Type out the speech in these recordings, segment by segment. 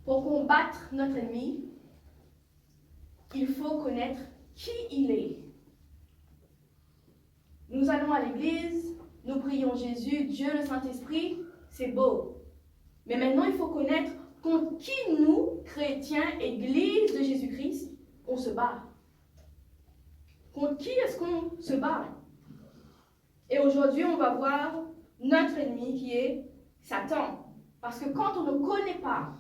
Pour combattre notre ennemi, il faut connaître qui il est. Nous allons à l'église, nous prions Jésus, Dieu, le Saint-Esprit, c'est beau. Mais maintenant, il faut connaître contre qui nous, chrétiens, Église de Jésus-Christ, on se bat. Contre qui est-ce qu'on se bat? Et aujourd'hui, on va voir notre ennemi qui est Satan. Parce que quand on ne connaît pas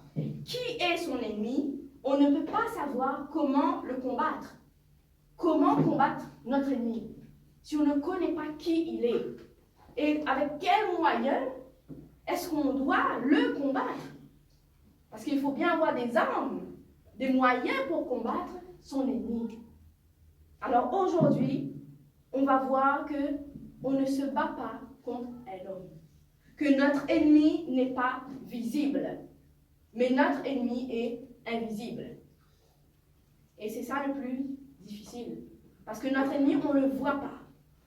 qui est son ennemi, on ne peut pas savoir comment le combattre. Comment combattre notre ennemi si on ne connaît pas qui il est? Et avec quels moyens est-ce qu'on doit le combattre? Parce qu'il faut bien avoir des armes, des moyens pour combattre son ennemi. Alors aujourd'hui, on va voir qu'on ne se bat pas contre un homme. Que notre ennemi n'est pas visible, mais notre ennemi est invisible. Et c'est ça le plus difficile. Parce que notre ennemi, on ne le voit pas.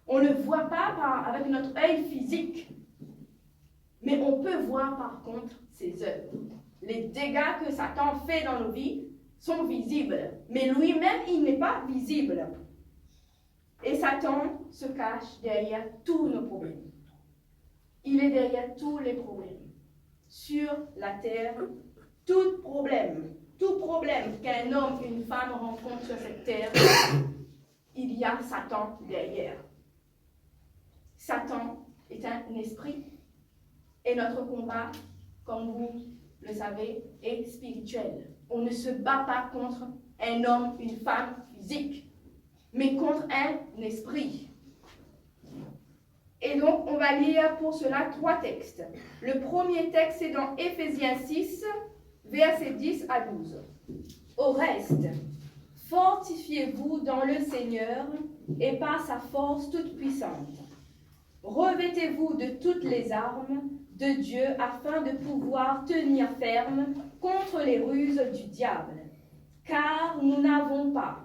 On ne le voit pas avec notre œil physique. Mais on peut voir par contre ses œuvres. Les dégâts que Satan fait dans nos vies sont visibles. Mais lui-même, il n'est pas visible. Et Satan se cache derrière tous nos problèmes. Il est derrière tous les problèmes. Sur la terre, tout problème qu'un homme, une femme rencontre sur cette terre, il y a Satan derrière. Satan est un esprit. Et notre combat, comme vous le savez, est spirituel. On ne se bat pas contre un homme, une femme physique, mais contre un esprit. Et donc, on va lire pour cela 3 textes. Le premier texte est dans Éphésiens 6, versets 10 à 12. Au reste, fortifiez-vous dans le Seigneur et par sa force toute puissante. Revêtez-vous de toutes les armes de Dieu afin de pouvoir tenir ferme contre les ruses du diable. Car nous n'avons pas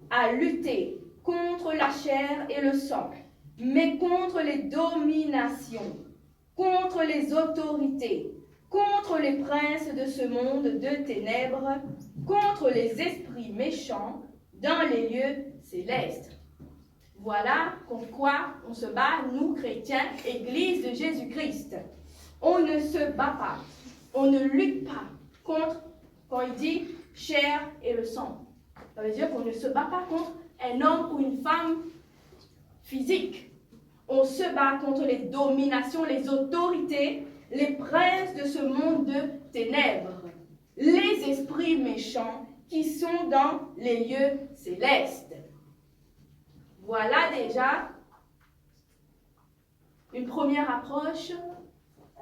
à lutter contre la chair et le sang, mais contre les dominations, contre les autorités, contre les princes de ce monde de ténèbres, contre les esprits méchants dans les lieux célestes. Voilà contre quoi on se bat, nous chrétiens, Église de Jésus-Christ. On ne se bat pas, on ne lutte pas contre, quand il dit chair et le sang. Ça veut dire qu'on ne se bat pas contre un homme ou une femme physique. On se bat contre les dominations, les autorités, les princes de ce monde de ténèbres, les esprits méchants qui sont dans les lieux célestes. Voilà déjà une première approche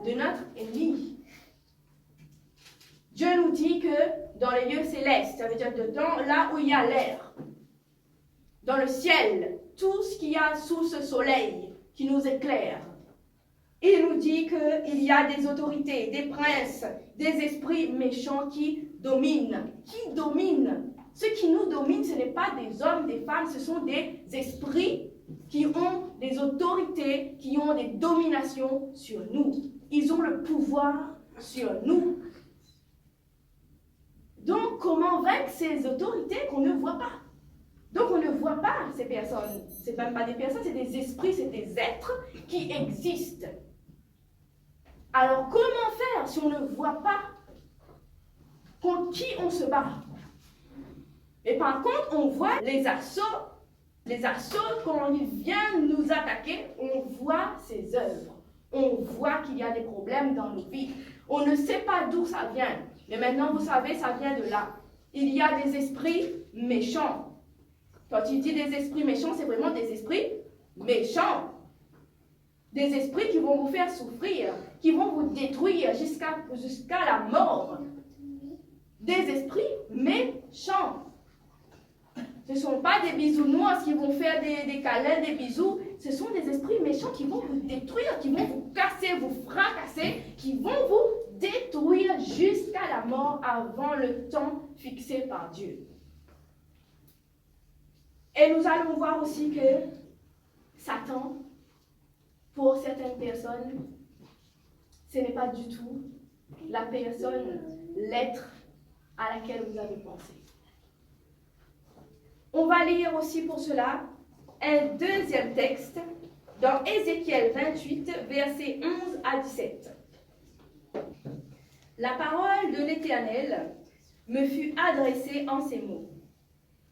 de notre ennemi. Dieu nous dit que dans les lieux célestes, ça veut dire dedans, là où il y a l'air, dans le ciel, tout ce qu'il y a sous ce soleil qui nous éclaire, il nous dit qu'il y a des autorités, des princes, des esprits méchants qui dominent. Qui dominent? Ceux qui nous dominent, ce n'est pas des hommes, des femmes, ce sont des esprits qui ont des autorités, qui ont des dominations sur nous. Ils ont le pouvoir sur nous. Donc, comment vaincre ces autorités qu'on ne voit pas? Donc, on ne voit pas ces personnes. Ce n'est même pas des personnes, c'est des esprits, c'est des êtres qui existent. Alors, comment faire si on ne voit pas contre qui on se bat? Mais par contre, on voit les assauts, quand ils viennent nous attaquer, on voit ses œuvres. On voit qu'il y a des problèmes dans nos vies. On ne sait pas d'où ça vient. Mais maintenant, vous savez, ça vient de là. Il y a des esprits méchants. Quand il dit des esprits méchants, c'est vraiment des esprits méchants. Des esprits qui vont vous faire souffrir, qui vont vous détruire jusqu'à la mort. Des esprits méchants. Ce ne sont pas des bisounours qui vont faire des câlins, des bisous. Ce sont des esprits méchants qui vont vous détruire, qui vont vous casser, vous fracasser, qui vont vous détruire jusqu'à la mort avant le temps fixé par Dieu. Et nous allons voir aussi que Satan, pour certaines personnes, ce n'est pas du tout la personne, l'être à laquelle vous avez pensé. On va lire aussi pour cela un deuxième texte dans Ézéchiel 28, versets 11 à 17. La parole de l'Éternel me fut adressée en ces mots.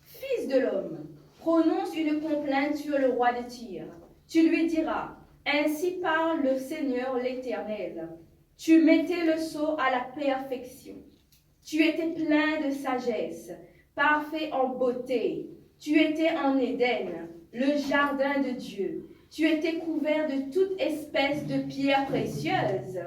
Fils de l'homme, prononce une complainte sur le roi de Tyr. Tu lui diras, ainsi parle le Seigneur l'Éternel. Tu mettais le sceau à la perfection. Tu étais plein de sagesse, parfait en beauté. Tu étais en Éden, le jardin de Dieu. Tu étais couvert de toute espèce de pierres précieuses,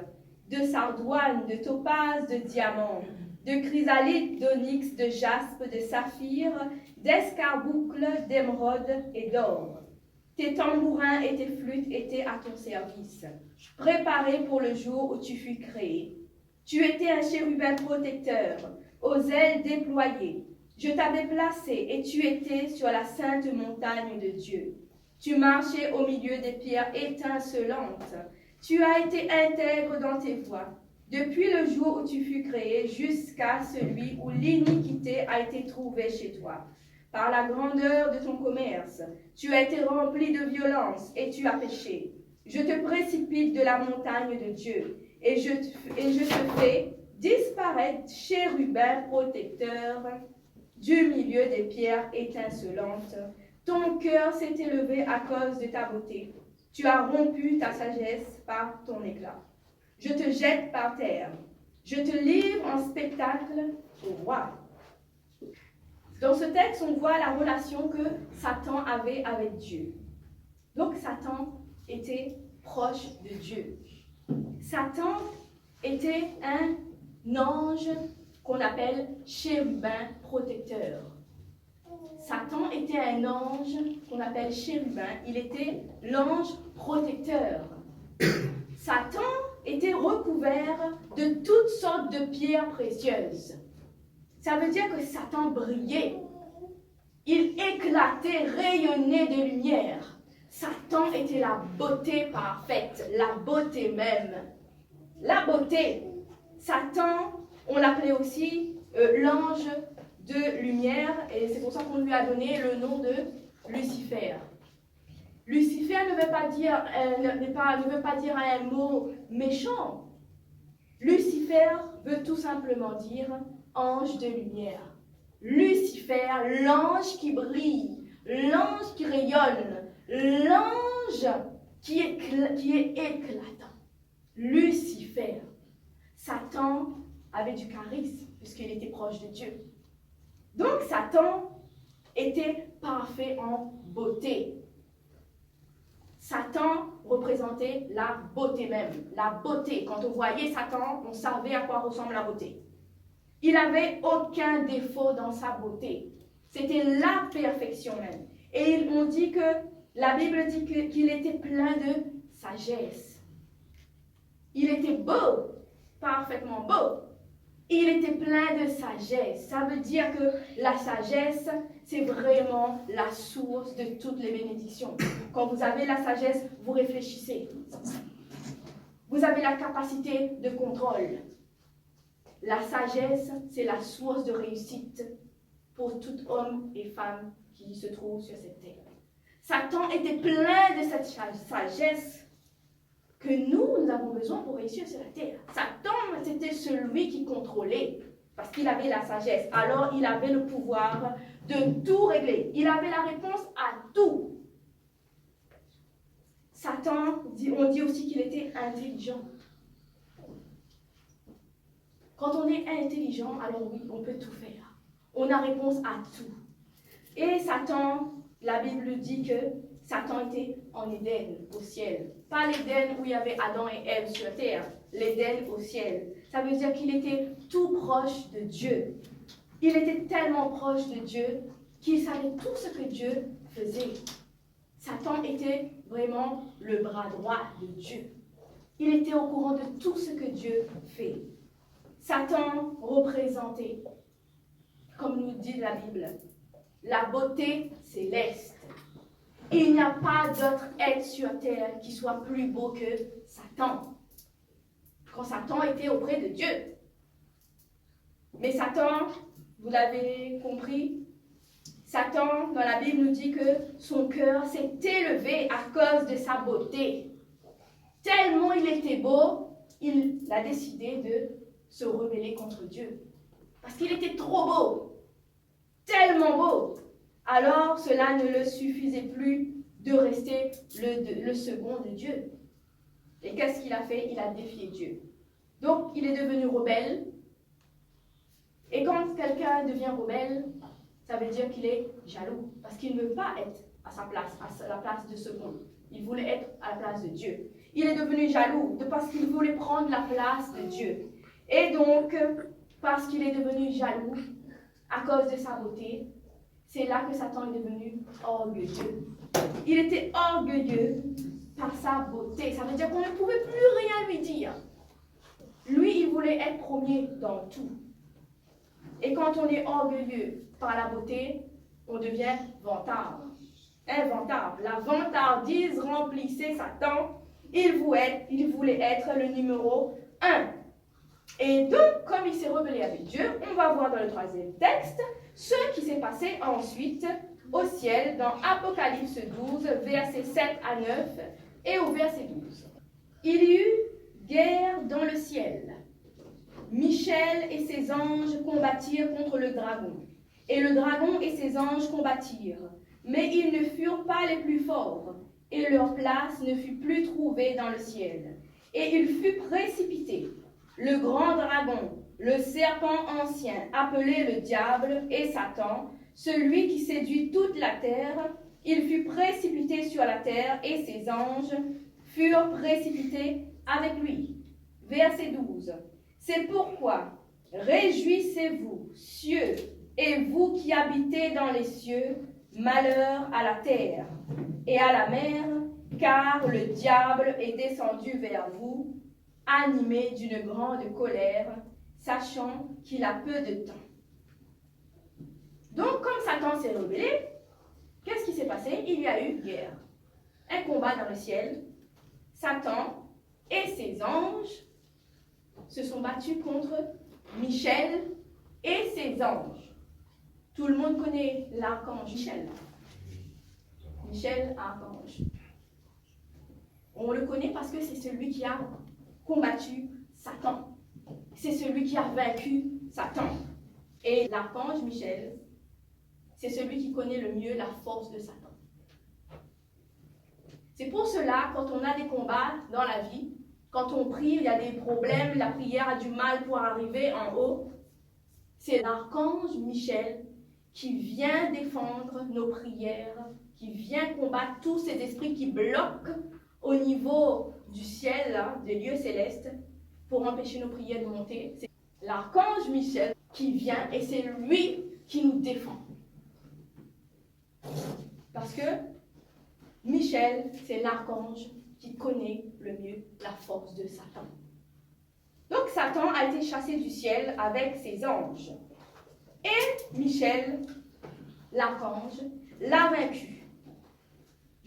de sardoine, de topaze, de diamant, de chrysalide, d'onyx, de jaspe, de saphir, d'escarboucle, d'émeraude et d'or. Tes tambourins et tes flûtes étaient à ton service, préparés pour le jour où tu fus créé. Tu étais un chérubin protecteur, aux ailes déployées. Je t'avais placé et tu étais sur la sainte montagne de Dieu. Tu marchais au milieu des pierres étincelantes. Tu as été intègre dans tes voies, depuis le jour où tu fus créé jusqu'à celui où l'iniquité a été trouvée chez toi. Par la grandeur de ton commerce, tu as été rempli de violence et tu as péché. Je te précipite de la montagne de Dieu et je te fais disparaître, chérubin protecteur, du milieu des pierres étincelantes. Ton cœur s'est élevé à cause de ta beauté. Tu as rompu ta sagesse par ton éclat. Je te jette par terre. Je te livre en spectacle au roi. Dans ce texte, on voit la relation que Satan avait avec Dieu. Donc Satan était proche de Dieu. Satan était un ange qu'on appelle chérubin protecteur. Satan était un ange qu'on appelle chérubin. Il était l'ange protecteur. Satan était recouvert de toutes sortes de pierres précieuses. Ça veut dire que Satan brillait. Il éclatait, rayonnait de lumière. Satan était la beauté parfaite, la beauté même. La beauté. Satan, on l'appelait aussi l'ange de lumière, et c'est pour ça qu'on lui a donné le nom de Lucifer. Lucifer ne veut pas dire un mot méchant. Lucifer veut tout simplement dire ange de lumière. Lucifer, l'ange qui brille, l'ange qui rayonne, l'ange qui est éclatant. Lucifer. Satan avait du charisme puisqu'il était proche de Dieu. Donc Satan était parfait en beauté. Satan représentait la beauté même, la beauté. Quand on voyait Satan, on savait à quoi ressemble la beauté. Il n'avait aucun défaut dans sa beauté. C'était la perfection même. Et on dit que, la Bible dit qu'il était plein de sagesse. Il était beau, parfaitement beau. Il était plein de sagesse. Ça veut dire que la sagesse, c'est vraiment la source de toutes les bénédictions. Quand vous avez la sagesse, vous réfléchissez. Vous avez la capacité de contrôle. La sagesse, c'est la source de réussite pour tout homme et femme qui se trouvent sur cette terre. Satan était plein de cette sagesse que nous avons besoin pour réussir sur la terre. Satan, c'était celui qui contrôlait, parce qu'il avait la sagesse. Alors, il avait le pouvoir de tout régler. Il avait la réponse à tout. Satan, on dit aussi qu'il était intelligent. Quand on est intelligent, alors oui, on peut tout faire. On a réponse à tout. Et Satan, la Bible dit que Satan était en Éden, au ciel. Pas l'Éden où il y avait Adam et Ève sur terre, l'Éden au ciel. Ça veut dire qu'il était tout proche de Dieu. Il était tellement proche de Dieu qu'il savait tout ce que Dieu faisait. Satan était vraiment le bras droit de Dieu. Il était au courant de tout ce que Dieu fait. Satan représentait, comme nous dit la Bible, la beauté céleste. Il n'y a pas d'autre être sur terre qui soit plus beau que Satan. Quand Satan était auprès de Dieu. Mais Satan, vous l'avez compris, Satan, dans la Bible, nous dit que son cœur s'est élevé à cause de sa beauté. Tellement il était beau, il a décidé de se rebeller contre Dieu. Parce qu'il était trop beau, tellement beau. Alors cela ne le suffisait plus de rester le second de Dieu. Et qu'est-ce qu'il a fait? Il a défié Dieu. Donc il est devenu rebelle. Et quand quelqu'un devient rebelle, ça veut dire qu'il est jaloux. Parce qu'il ne veut pas être à sa place, à la place de second. Il voulait être à la place de Dieu. Il est devenu jaloux parce qu'il voulait prendre la place de Dieu. Et donc, parce qu'il est devenu jaloux à cause de sa beauté, c'est là que Satan est devenu orgueilleux. Il était orgueilleux par sa beauté. Ça veut dire qu'on ne pouvait plus rien lui dire. Lui, il voulait être premier dans tout. Et quand on est orgueilleux par la beauté, on devient vantard. Un vantard. La vantardise remplissait Satan. Il voulait être le numéro 1. Et donc, comme il s'est rebellé avec Dieu, on va voir dans le troisième texte ce qui s'est passé ensuite au ciel dans Apocalypse 12, versets 7 à 9 et au verset 12. Il y eut guerre dans le ciel. Michel et ses anges combattirent contre le dragon. Et le dragon et ses anges combattirent. Mais ils ne furent pas les plus forts, et leur place ne fut plus trouvée dans le ciel. Et il fut précipité. Le grand dragon, le serpent ancien, appelé le diable et Satan, celui qui séduit toute la terre, il fut précipité sur la terre et ses anges furent précipités avec lui. Verset 12. C'est pourquoi, réjouissez-vous, cieux, et vous qui habitez dans les cieux, malheur à la terre et à la mer, car le diable est descendu vers vous, animé d'une grande colère, sachant qu'il a peu de temps. Donc, comme Satan s'est rebellé, qu'est-ce qui s'est passé? Il y a eu guerre. Un combat dans le ciel. Satan et ses anges se sont battus contre Michel et ses anges. Tout le monde connaît l'archange Michel. Michel, archange. On le connaît parce que c'est celui qui a combattu Satan. C'est celui qui a vaincu Satan. Et l'archange Michel, c'est celui qui connaît le mieux la force de Satan. C'est pour cela, quand on a des combats dans la vie, quand on prie, il y a des problèmes, la prière a du mal pour arriver en haut, c'est l'archange Michel qui vient défendre nos prières, qui vient combattre tous ces esprits qui bloquent au niveau du ciel, là, des lieux célestes, pour empêcher nos prières de monter. C'est l'archange Michel qui vient et c'est lui qui nous défend. Parce que Michel, c'est l'archange qui connaît le mieux la force de Satan. Donc Satan a été chassé du ciel avec ses anges. Et Michel, l'archange, l'a vaincu.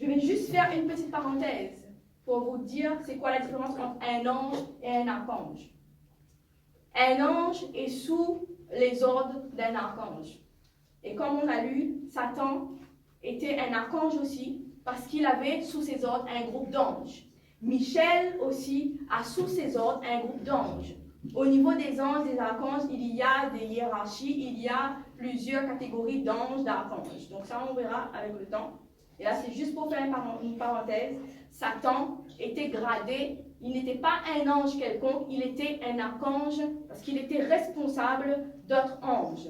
Je vais juste faire une petite parenthèse pour vous dire c'est quoi la différence entre un ange et un archange. Un ange est sous les ordres d'un archange. Et comme on a lu, Satan était un archange aussi parce qu'il avait sous ses ordres un groupe d'anges. Michel aussi a sous ses ordres un groupe d'anges. Au niveau des anges, des archanges, il y a des hiérarchies, il y a plusieurs catégories d'anges, d'archanges. Donc ça, on verra avec le temps. Et là, c'est juste pour faire une parenthèse. Satan était gradé, il n'était pas un ange quelconque, il était un archange parce qu'il était responsable d'autres anges.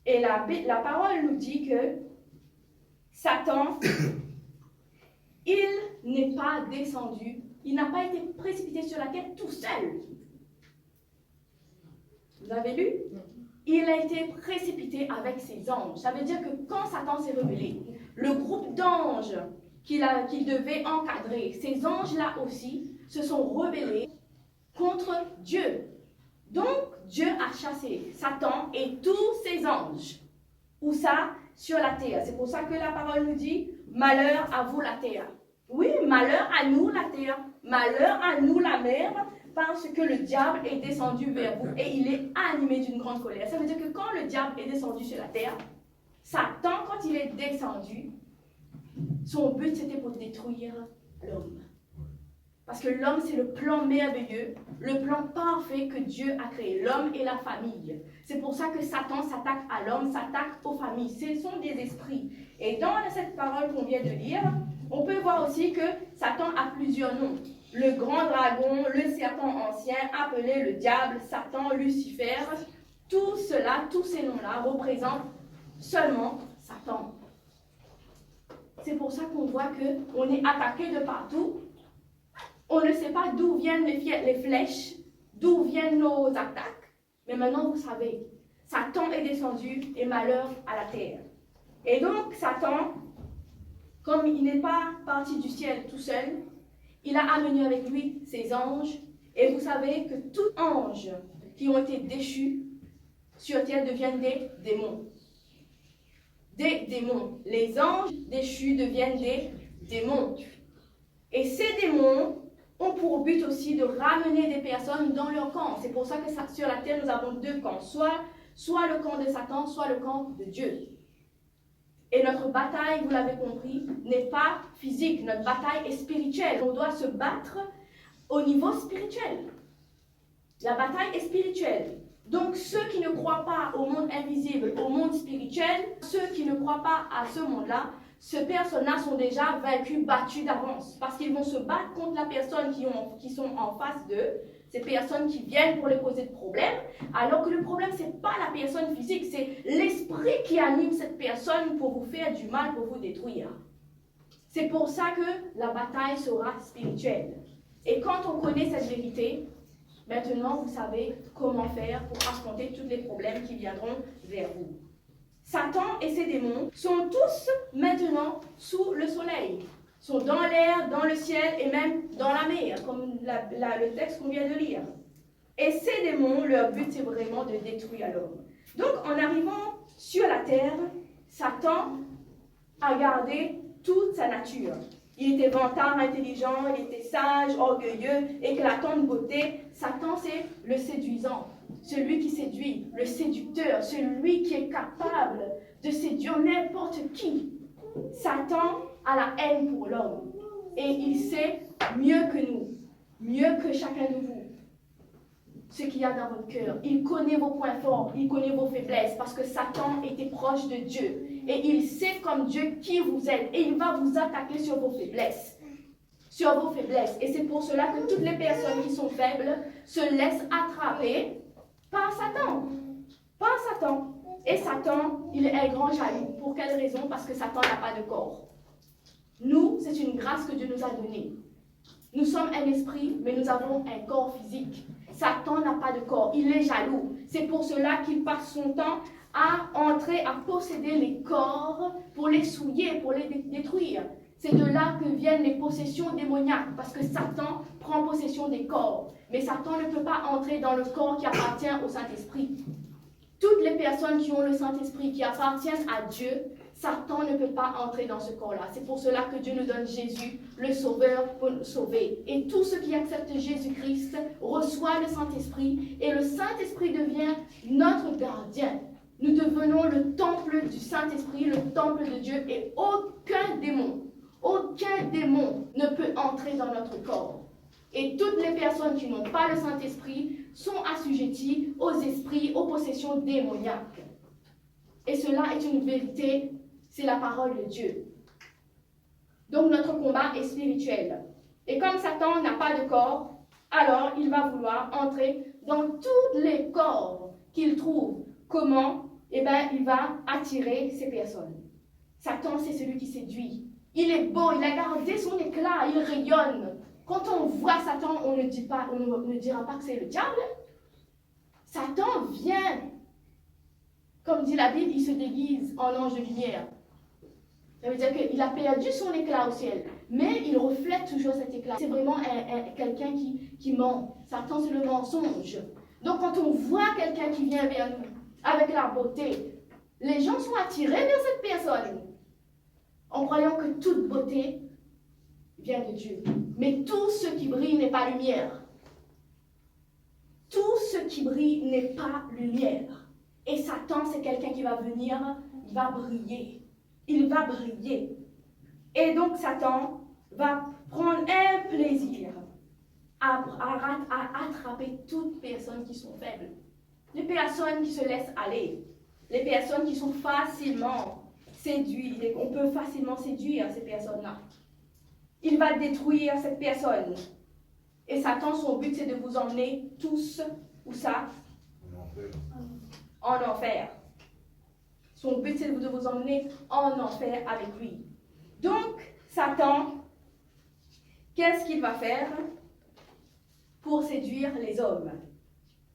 Et la parole nous dit que Satan, il n'est pas descendu, il n'a pas été précipité sur la terre tout seul. Vous avez lu? Il a été précipité avec ses anges. Ça veut dire que quand Satan s'est rebellé, le groupe d'anges qu'il devait encadrer, ces anges-là aussi, se sont rebellés contre Dieu. Donc, Dieu a chassé Satan et tous ses anges. Où ça? Sur la terre. C'est pour ça que la parole nous dit, malheur à vous la terre. Oui, malheur à nous la terre. Malheur à nous la mer, parce que le diable est descendu vers vous et il est animé d'une grande grande colère. Ça veut dire que quand le diable est descendu sur la terre, Satan, quand il est descendu, son but c'était pour détruire l'homme. Parce que l'homme, c'est le plan merveilleux, le plan parfait que Dieu a créé, l'homme et la famille. C'est pour ça que Satan s'attaque à l'homme, s'attaque aux familles. Ce sont des esprits. Et dans cette parole qu'on vient de lire, on peut voir aussi que Satan a plusieurs noms. Le grand dragon, le serpent ancien, appelé le diable, Satan, Lucifer. Tout cela, tous ces noms-là représentent seulement Satan. C'est pour ça qu'on voit qu'on est attaqué de partout. On ne sait pas d'où viennent les flèches, d'où viennent nos attaques. Mais maintenant, vous savez, Satan est descendu et malheur à la terre. Et donc, Satan, comme il n'est pas parti du ciel tout seul, il a amené avec lui ses anges. Et vous savez que tous anges qui ont été déchus sur terre deviennent des démons. Des démons. Les anges déchus deviennent des démons. Et ces démons ont pour but aussi de ramener des personnes dans leur camp. C'est pour ça que sur la terre, nous avons deux camps. Soit le camp de Satan, soit le camp de Dieu. Et notre bataille, vous l'avez compris, n'est pas physique. Notre bataille est spirituelle. On doit se battre au niveau spirituel. La bataille est spirituelle. Donc ceux qui ne croient pas au monde invisible, au monde spirituel, ceux qui ne croient pas à ce monde-là, ces personnes-là sont déjà vaincues, battues d'avance. Parce qu'ils vont se battre contre la personne qui sont en face d'eux, ces personnes qui viennent pour les causer de problèmes, alors que le problème, ce n'est pas la personne physique, c'est l'esprit qui anime cette personne pour vous faire du mal, pour vous détruire. C'est pour ça que la bataille sera spirituelle. Et quand on connaît cette vérité, maintenant vous savez comment faire pour affronter tous les problèmes qui viendront vers vous. Satan et ses démons sont tous maintenant sous le soleil, sont dans l'air, dans le ciel et même dans la mer, comme le texte qu'on vient de lire. Et ces démons, leur but c'est vraiment de détruire l'homme. Donc en arrivant sur la terre, Satan a gardé toute sa nature. Il était vantard, intelligent, il était sage, orgueilleux, éclatant de beauté. Satan c'est le séduisant. Celui qui séduit, le séducteur, celui qui est capable de séduire n'importe qui. Satan a la haine pour l'homme. Et il sait mieux que nous, mieux que chacun de vous, ce qu'il y a dans votre cœur. Il connaît vos points forts, il connaît vos faiblesses, parce que Satan était proche de Dieu. Et il sait comme Dieu qui vous êtes. Et il va vous attaquer sur vos faiblesses. Sur vos faiblesses. Et c'est pour cela que toutes les personnes qui sont faibles se laissent attraper par Satan. Par Satan. Et Satan, il est un grand jaloux. Pour quelle raison? Parce que Satan n'a pas de corps. Nous, c'est une grâce que Dieu nous a donnée. Nous sommes un esprit, mais nous avons un corps physique. Satan n'a pas de corps. Il est jaloux. C'est pour cela qu'il passe son temps à entrer, à posséder les corps pour les souiller, pour les détruire. C'est de là que viennent les possessions démoniaques, parce que Satan prend possession des corps. Mais Satan ne peut pas entrer dans le corps qui appartient au Saint-Esprit. Toutes les personnes qui ont le Saint-Esprit, qui appartiennent à Dieu, Satan ne peut pas entrer dans ce corps-là. C'est pour cela que Dieu nous donne Jésus, le Sauveur, pour nous sauver. Et tous ceux qui acceptent Jésus-Christ reçoivent le Saint-Esprit, et le Saint-Esprit devient notre gardien. Nous devenons le temple du Saint-Esprit, le temple de Dieu, et aucun démon ne peut entrer dans notre corps. Et toutes les personnes qui n'ont pas le Saint-Esprit sont assujetties aux esprits, aux possessions démoniaques. Et cela est une vérité, c'est la parole de Dieu. Donc notre combat est spirituel. Et comme Satan n'a pas de corps, alors il va vouloir entrer dans tous les corps qu'il trouve. Comment? Eh bien, il va attirer ces personnes. Satan, c'est celui qui séduit. Il est beau, il a gardé son éclat, il rayonne. Quand on voit Satan, on ne dira pas que c'est le diable. Satan vient. Comme dit la Bible, il se déguise en ange de lumière. Ça veut dire qu'il a perdu son éclat au ciel, mais il reflète toujours cet éclat. C'est vraiment quelqu'un qui ment. Satan, c'est le mensonge. Donc quand on voit quelqu'un qui vient vers nous avec la beauté, les gens sont attirés vers cette personne en croyant que toute beauté vient de Dieu. Mais tout ce qui brille n'est pas lumière. Tout ce qui brille n'est pas lumière. Satan, c'est quelqu'un qui va venir, il va briller. Il va briller. Et donc, Satan va prendre un plaisir à attraper toutes personnes qui sont faibles. Les personnes qui se laissent aller. Les personnes qui sont facilement séduites. On peut facilement séduire ces personnes-là. Il va détruire cette personne. Et Satan, son but, c'est de vous emmener tous, où ça? En enfer. Son but, c'est de vous emmener en enfer avec lui. Donc, Satan, qu'est-ce qu'il va faire pour séduire les hommes?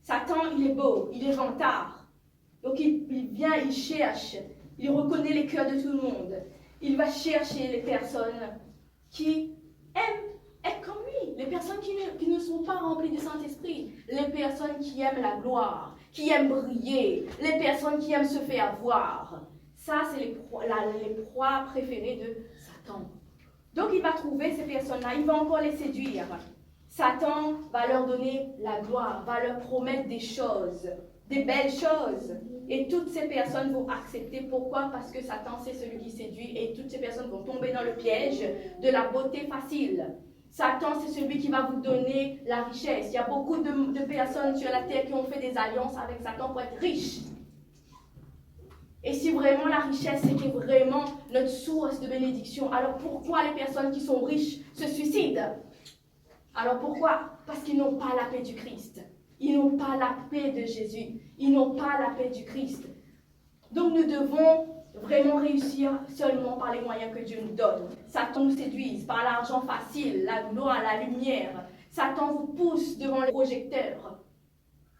Satan, il est beau, il est vantard. Donc, il vient, il cherche, il reconnaît les cœurs de tout le monde. Il va chercher les personnes qui aiment être comme lui, les personnes qui ne sont pas remplies du Saint-Esprit, les personnes qui aiment la gloire, qui aiment briller, les personnes qui aiment se faire voir. Ça, c'est les proies préférées de Satan. Donc, il va trouver ces personnes-là, il va encore les séduire. Satan va leur donner la gloire, va leur promettre des choses, des belles choses. Et toutes ces personnes vont accepter. Pourquoi? Parce que Satan, c'est celui qui séduit et toutes ces personnes vont tomber dans le piège de la beauté facile. Satan, c'est celui qui va vous donner la richesse. Il y a beaucoup de personnes sur la terre qui ont fait des alliances avec Satan pour être riches. Et si vraiment la richesse, c'était vraiment notre source de bénédiction, alors pourquoi les personnes qui sont riches se suicident? Alors pourquoi? Parce qu'ils n'ont pas la paix du Christ. Ils n'ont pas la paix de Jésus. Ils n'ont pas la paix du Christ. Donc nous devons vraiment réussir seulement par les moyens que Dieu nous donne. Satan nous séduise par l'argent facile, la gloire, la lumière. Satan vous pousse devant le projecteur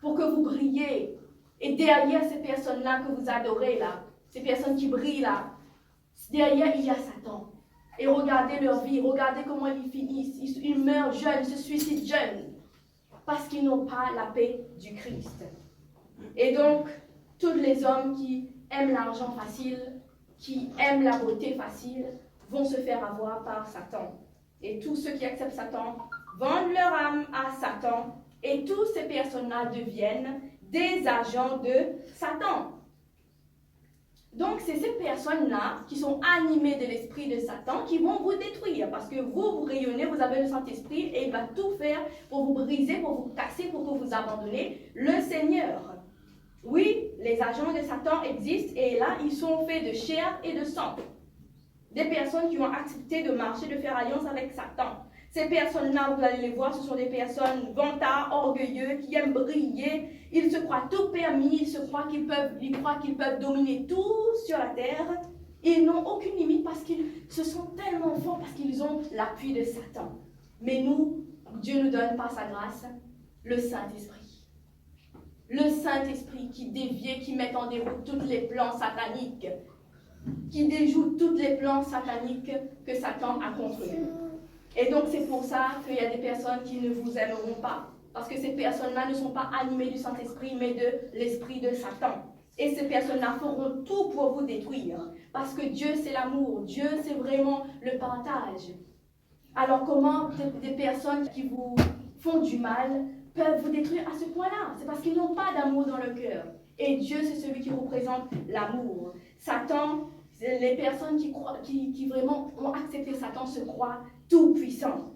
pour que vous brillez. Et derrière ces personnes-là que vous adorez là, ces personnes qui brillent là, derrière il y a Satan. Et regardez leur vie, regardez comment ils finissent. Ils meurent jeunes, se suicident jeunes. Parce qu'ils n'ont pas la paix du Christ. Et donc, tous les hommes qui aiment l'argent facile, qui aiment la beauté facile, vont se faire avoir par Satan. Et tous ceux qui acceptent Satan vendent leur âme à Satan. Et toutes ces personnes-là deviennent des agents de Satan. Donc, c'est ces personnes-là qui sont animées de l'esprit de Satan qui vont vous détruire. Parce que vous rayonnez, vous avez le Saint-Esprit et il va tout faire pour vous briser, pour vous casser, pour que vous abandonnez le Seigneur. Oui, les agents de Satan existent et là, ils sont faits de chair et de sang. Des personnes qui ont accepté de marcher, de faire alliance avec Satan. Ces personnes-là, vous allez les voir, ce sont des personnes vantards, orgueilleux, qui aiment briller. Ils se croient tout permis, ils croient qu'ils peuvent dominer tout sur la terre. Ils n'ont aucune limite parce qu'ils se sentent tellement forts, parce qu'ils ont l'appui de Satan. Mais nous, Dieu nous donne par sa grâce le Saint-Esprit. Le Saint-Esprit qui dévie, qui met en déroute tous les plans sataniques, qui déjoue tous les plans sataniques que Satan a contre nous. Et donc c'est pour ça qu'il y a des personnes qui ne vous aimeront pas. Parce que ces personnes-là ne sont pas animées du Saint-Esprit, mais de l'esprit de Satan. Et ces personnes-là feront tout pour vous détruire. Parce que Dieu, c'est l'amour. Dieu, c'est vraiment le partage. Alors comment des personnes qui vous font du mal peuvent vous détruire à ce point-là? C'est parce qu'ils n'ont pas d'amour dans le cœur. Et Dieu, c'est celui qui représente l'amour. Satan, les personnes qui vraiment ont accepté Satan se croient tout-puissants.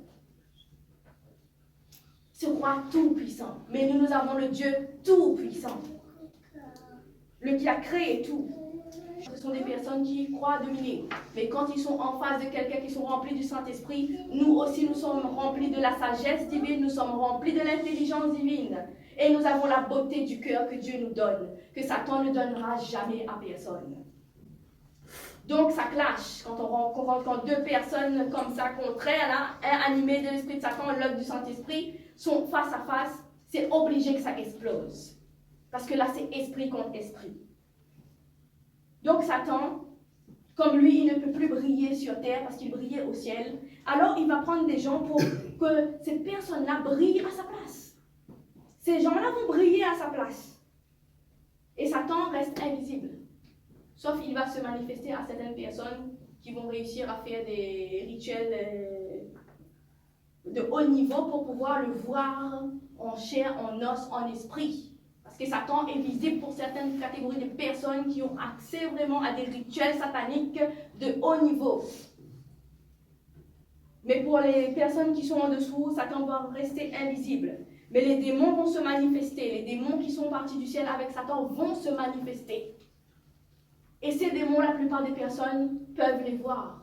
Se croient tout-puissants. Mais nous avons le Dieu tout-puissant. Le qui a créé tout. Ce sont des personnes qui croient dominer. Mais quand ils sont en face de quelqu'un qui sont remplis du Saint-Esprit, nous aussi nous sommes remplis de la sagesse divine, nous sommes remplis de l'intelligence divine. Et nous avons la beauté du cœur que Dieu nous donne, que Satan ne donnera jamais à personne. Donc ça clash quand on rencontre quand deux personnes comme ça, contraires, là, un animé de l'esprit de Satan et l'autre du Saint-Esprit, sont face à face, c'est obligé que ça explose. Parce que là, c'est esprit contre esprit. Donc Satan, comme lui, il ne peut plus briller sur terre parce qu'il brillait au ciel, alors il va prendre des gens pour que ces personnes-là brillent à sa place. Ces gens-là vont briller à sa place. Et Satan reste invisible. Sauf qu'il va se manifester à certaines personnes qui vont réussir à faire des rituels de haut niveau pour pouvoir le voir en chair, en os, en esprit. Parce que Satan est visible pour certaines catégories de personnes qui ont accès vraiment à des rituels sataniques de haut niveau. Mais pour les personnes qui sont en dessous, Satan va rester invisible. Mais les démons vont se manifester. Les démons qui sont partis du ciel avec Satan vont se manifester. Et ces démons, la plupart des personnes peuvent les voir.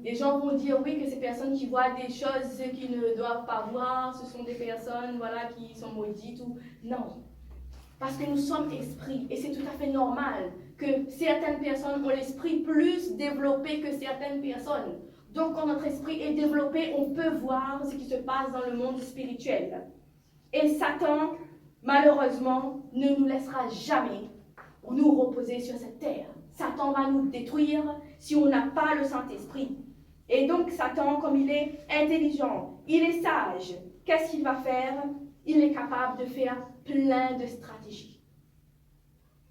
Les gens vont dire oui que ces personnes qui voient des choses qu'ils ne doivent pas voir, ce sont des personnes voilà, qui sont maudites ou... Non. Parce que nous sommes esprits et c'est tout à fait normal que certaines personnes ont l'esprit plus développé que certaines personnes. Donc quand notre esprit est développé, on peut voir ce qui se passe dans le monde spirituel. Et Satan, malheureusement, ne nous laissera jamais nous reposer sur cette terre. Satan va nous détruire si on n'a pas le Saint-Esprit. Et donc Satan, comme il est intelligent, il est sage, qu'est-ce qu'il va faire? Il est capable de faire plein de stratégies.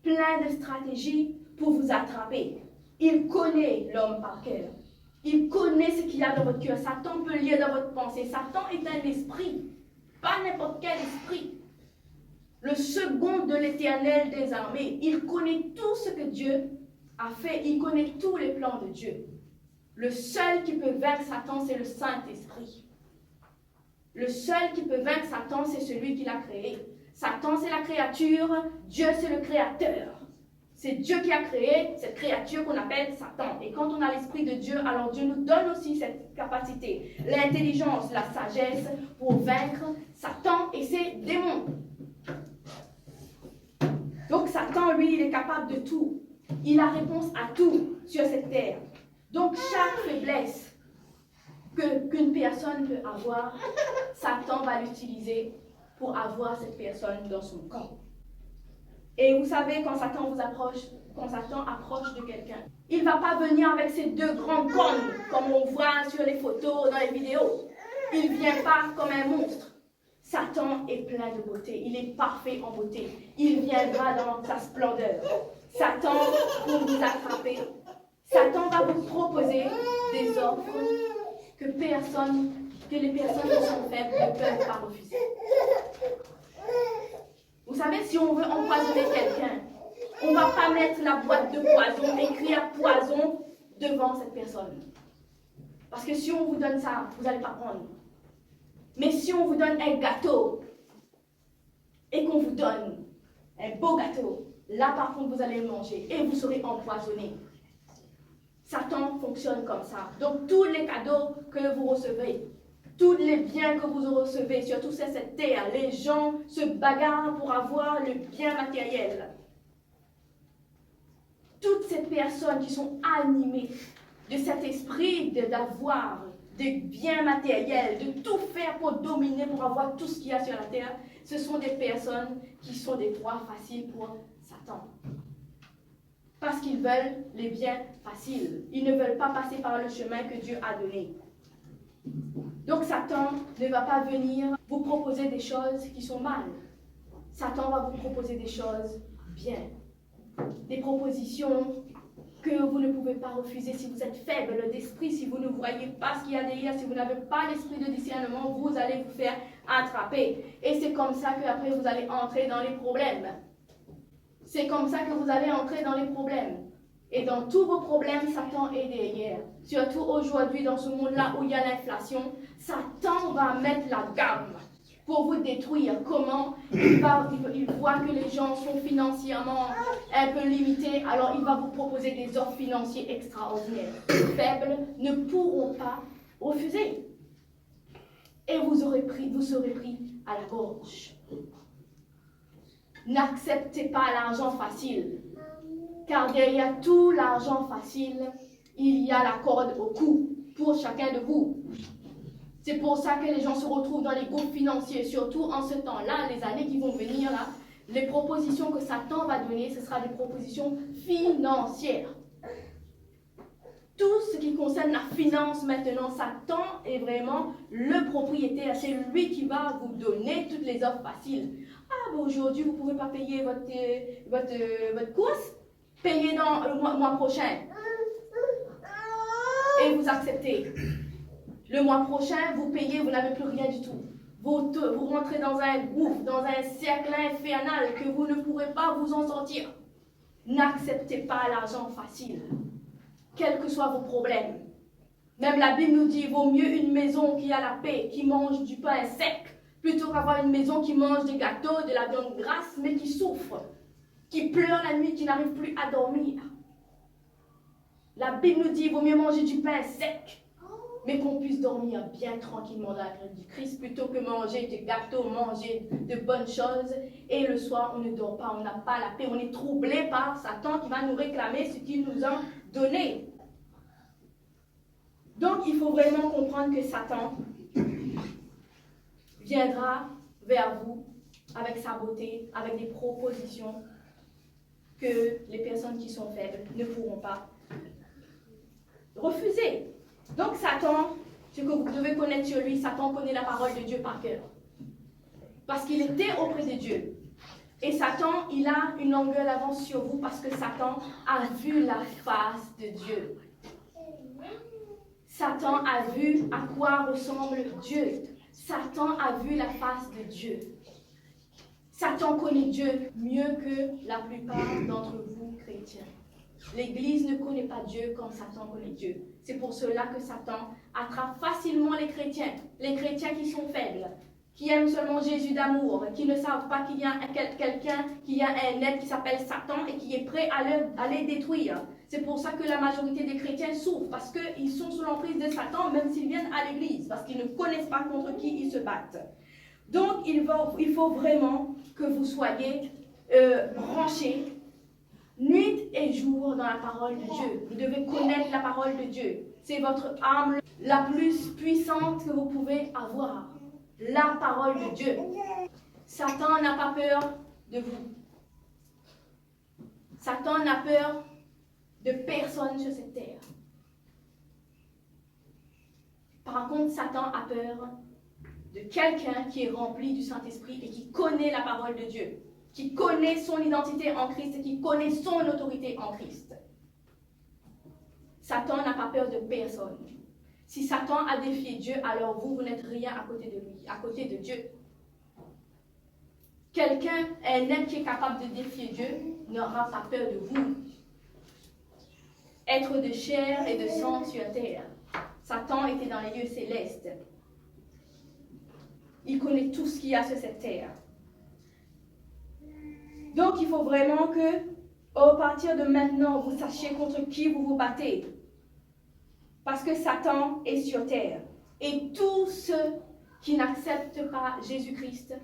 Plein de stratégies pour vous attraper. Il connaît l'homme par cœur. Il connaît ce qu'il y a dans votre cœur. Satan peut lire dans votre pensée. Satan est un esprit, pas n'importe quel esprit. Le second de l'Éternel des armées. Il connaît tout ce que Dieu a fait. Il connaît tous les plans de Dieu. Le seul qui peut vaincre Satan, c'est le Saint-Esprit. Le seul qui peut vaincre Satan, c'est celui qui l'a créé. Satan, c'est la créature. Dieu, c'est le créateur. C'est Dieu qui a créé cette créature qu'on appelle Satan. Et quand on a l'Esprit de Dieu, alors Dieu nous donne aussi cette capacité, l'intelligence, la sagesse pour vaincre Satan et ses démons. Donc Satan, lui, il est capable de tout. Il a réponse à tout sur cette terre. Donc chaque faiblesse qu'une personne peut avoir, Satan va l'utiliser pour avoir cette personne dans son camp. Et vous savez, quand Satan approche de quelqu'un, il ne va pas venir avec ses deux grandes cornes, comme on voit sur les photos, dans les vidéos. Il ne vient pas comme un monstre. Satan est plein de beauté, il est parfait en beauté. Il viendra dans sa splendeur. Satan, pour vous attraper, Satan va vous proposer des offres que les personnes qui sont faibles ne peuvent pas refuser. Vous savez, si on veut empoisonner quelqu'un, on ne va pas mettre la boîte de poison, écrire poison devant cette personne. Parce que si on vous donne ça, vous n'allez pas prendre. Mais si on vous donne un gâteau, et qu'on vous donne un beau gâteau, là par contre vous allez le manger et vous serez empoisonné. Satan fonctionne comme ça. Donc tous les cadeaux que vous recevez, tous les biens que vous recevez, surtout sur cette terre, les gens se bagarrent pour avoir le bien matériel. Toutes ces personnes qui sont animées de cet esprit d'avoir des biens matériels, de tout faire pour dominer, pour avoir tout ce qu'il y a sur la terre, ce sont des personnes qui sont des proies faciles pour Satan. Parce qu'ils veulent les biens faciles. Ils ne veulent pas passer par le chemin que Dieu a donné. Donc Satan ne va pas venir vous proposer des choses qui sont mal. Satan va vous proposer des choses bien. Des propositions que vous ne pouvez pas refuser si vous êtes faible d'esprit, si vous ne voyez pas ce qu'il y a derrière, si vous n'avez pas l'esprit de discernement, vous allez vous faire attraper. Et c'est comme ça qu'après vous allez entrer dans les problèmes. C'est comme ça que vous allez entrer dans les problèmes. Et dans tous vos problèmes, Satan est derrière. Surtout aujourd'hui, dans ce monde-là où il y a l'inflation, Satan va mettre la gamme pour vous détruire. Comment? Il voit que les gens sont financièrement un peu limités, alors il va vous proposer des offres financières extraordinaires. Les faibles ne pourront pas refuser. Et vous serez pris à la gorge. N'acceptez pas l'argent facile, car derrière tout l'argent facile, il y a la corde au cou pour chacun de vous. C'est pour ça que les gens se retrouvent dans les groupes financiers, surtout en ce temps-là, les années qui vont venir là. Les propositions que Satan va donner, ce sera des propositions financières. Tout ce qui concerne la finance maintenant, Satan est vraiment le propriétaire. C'est lui qui va vous donner toutes les offres faciles. Ah, bon, aujourd'hui, vous ne pouvez pas payer votre course. Payez dans le mois prochain. Et vous acceptez. Le mois prochain, vous payez, vous n'avez plus rien du tout. vous rentrez dans un gouffre, dans un cercle infernal que vous ne pourrez pas vous en sortir. N'acceptez pas l'argent facile, quels que soient vos problèmes. Même la Bible nous dit, il vaut mieux une maison qui a la paix, qui mange du pain sec, plutôt qu'avoir une maison qui mange des gâteaux, de la viande grasse, mais qui souffre, qui pleure la nuit, qui n'arrive plus à dormir. La Bible nous dit, il vaut mieux manger du pain sec, mais qu'on puisse dormir bien tranquillement dans la grâce du Christ, plutôt que manger des gâteaux, manger de bonnes choses, et le soir, on ne dort pas, on n'a pas la paix, on est troublé par Satan qui va nous réclamer ce qu'il nous a donné. Donc, il faut vraiment comprendre que Satan viendra vers vous avec sa beauté, avec des propositions que les personnes qui sont faibles ne pourront pas refuser. Donc, Satan, ce que vous devez connaître sur lui, Satan connaît la parole de Dieu par cœur. Parce qu'il était auprès de Dieu. Et Satan, il a une longueur d'avance sur vous parce que Satan a vu la face de Dieu. Satan a vu à quoi ressemble Dieu. Satan a vu la face de Dieu. Satan connaît Dieu mieux que la plupart d'entre vous chrétiens. L'Église ne connaît pas Dieu comme Satan connaît Dieu. C'est pour cela que Satan attrape facilement les chrétiens qui sont faibles, qui aiment seulement Jésus d'amour, qui ne savent pas qu'il y a quelqu'un, qu'il y a un être qui s'appelle Satan et qui est prêt à les détruire. C'est pour ça que la majorité des chrétiens souffrent, parce qu'ils sont sous l'emprise de Satan, même s'ils viennent à l'église, parce qu'ils ne connaissent pas contre qui ils se battent. Donc, il faut vraiment que vous soyez branchés nuit et jour dans la parole de Dieu. Vous devez connaître la parole de Dieu. C'est votre arme la plus puissante que vous pouvez avoir. La parole de Dieu. Satan n'a pas peur de vous. Satan n'a peur de personne sur cette terre. Par contre, Satan a peur de quelqu'un qui est rempli du Saint-Esprit et qui connaît la parole de Dieu, qui connaît son identité en Christ et qui connaît son autorité en Christ. Satan n'a pas peur de personne. Si Satan a défié Dieu, alors vous n'êtes rien à côté de lui, à côté de Dieu. Quelqu'un, un être qui est capable de défier Dieu, n'aura pas peur de vous. Être de chair et de sang sur terre. Satan était dans les lieux célestes. Il connaît tout ce qu'il y a sur cette terre. Donc, il faut vraiment que, à partir de maintenant, vous sachiez contre qui vous vous battez. Parce que Satan est sur terre. Et tous ceux qui n'acceptent pas Jésus-Christ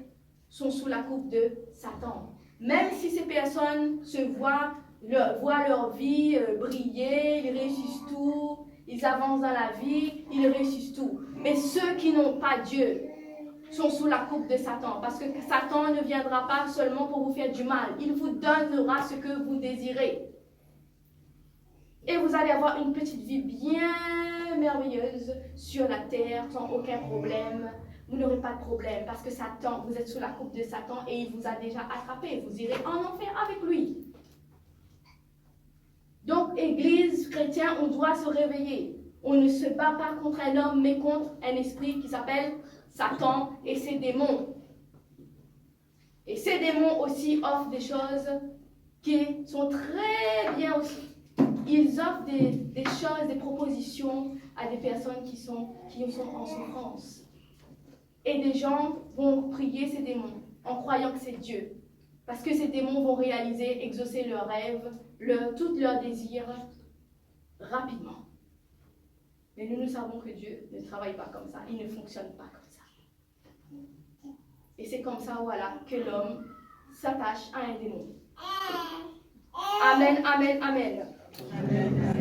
sont sous la coupe de Satan. Même si ces personnes voient leur vie briller, ils réussissent tout, ils avancent dans la vie, ils réussissent tout. Mais ceux qui n'ont pas Dieu sont sous la coupe de Satan. Parce que Satan ne viendra pas seulement pour vous faire du mal. Il vous donnera ce que vous désirez. Et vous allez avoir une petite vie bien merveilleuse sur la terre, sans aucun problème. Vous n'aurez pas de problème parce que Satan, vous êtes sous la coupe de Satan et il vous a déjà attrapé. Vous irez en enfer avec lui. Donc, Église chrétienne, on doit se réveiller. On ne se bat pas contre un homme, mais contre un esprit qui s'appelle Satan et ses démons. Et ces démons aussi offrent des choses qui sont très bien aussi. Ils offrent des choses, des propositions à des personnes qui sont en souffrance. Et des gens vont prier ces démons en croyant que c'est Dieu. Parce que ces démons vont réaliser, exaucer leurs rêves, tous leurs désirs rapidement. Mais nous savons que Dieu ne travaille pas comme ça. Il ne fonctionne pas comme ça. Et c'est comme ça, voilà, que l'homme s'attache à un démon. Amen, amen, amen. Amen.